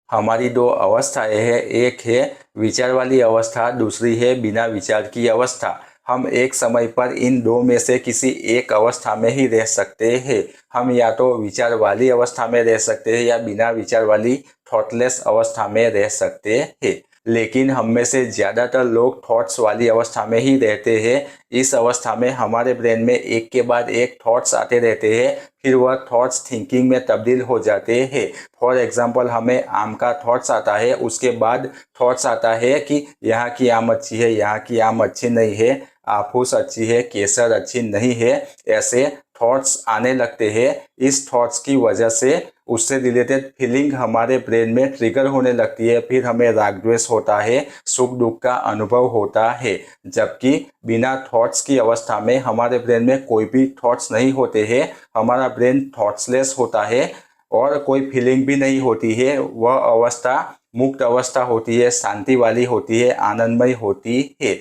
हमारी दो अवस्थाएं हैं, एक है विचार वाली अवस्था, दूसरी है बिना विचार की अवस्था। हम एक समय पर इन दो में से किसी एक अवस्था में ही रह सकते हैं। हम या तो विचार वाली अवस्था में रह सकते हैं या बिना विचार वाली थॉटलेस अवस्था में रह सकते हैं। लेकिन हम में से ज़्यादातर लोग थॉट्स वाली अवस्था में ही रहते हैं। इस अवस्था में हमारे ब्रेन में एक के बाद एक थॉट्स आते रहते हैं, फिर वह थॉट्स थिंकिंग में तब्दील हो जाते हैं। फॉर एग्जांपल, हमें आम का थॉट्स आता है, उसके बाद थॉट्स आता है कि यहाँ की आम अच्छी है, यहाँ की आम अच्छी नहीं है, आफूस अच्छी है, केसर अच्छी नहीं है। ऐसे थॉट्स आने लगते हैं। इस थॉट्स की वजह से उससे रिलेटेड फीलिंग हमारे ब्रेन में ट्रिगर होने लगती है, फिर हमें राग द्वेष होता है, सुख दुख का अनुभव होता है। जबकि बिना थॉट्स की अवस्था में हमारे ब्रेन में कोई भी थॉट्स नहीं होते हैं, हमारा ब्रेन थॉट्सलेस होता है और कोई फीलिंग भी नहीं होती है। वह अवस्था मुक्त अवस्था होती है, शांति वाली होती है, आनंदमय होती है।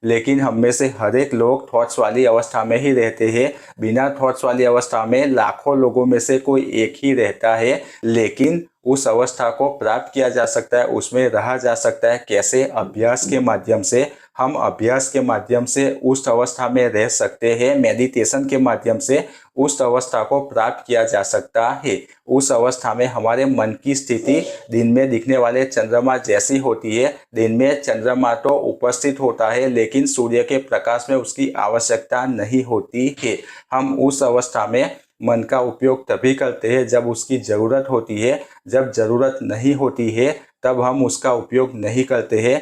लेकिन हम में से हर एक लोग थॉट्स वाली अवस्था में ही रहते हैं। बिना थॉट्स वाली अवस्था में लाखों लोगों में से कोई एक ही रहता है। लेकिन उस अवस्था को प्राप्त किया जा सकता है, उसमें रहा जा सकता है। कैसे? अभ्यास के माध्यम से। हम अभ्यास के माध्यम से उस अवस्था में रह सकते हैं। मेडिटेशन के माध्यम से उस अवस्था को प्राप्त किया जा सकता है। उस अवस्था में हमारे मन की स्थिति दिन में दिखने वाले चंद्रमा जैसी होती है। दिन में चंद्रमा तो उपस्थित होता है, लेकिन सूर्य के प्रकाश में उसकी आवश्यकता नहीं होती है। हम उस अवस्था में मन का उपयोग तभी करते हैं जब उसकी ज़रूरत होती है। जब ज़रूरत नहीं होती है तब हम उसका उपयोग नहीं करते हैं।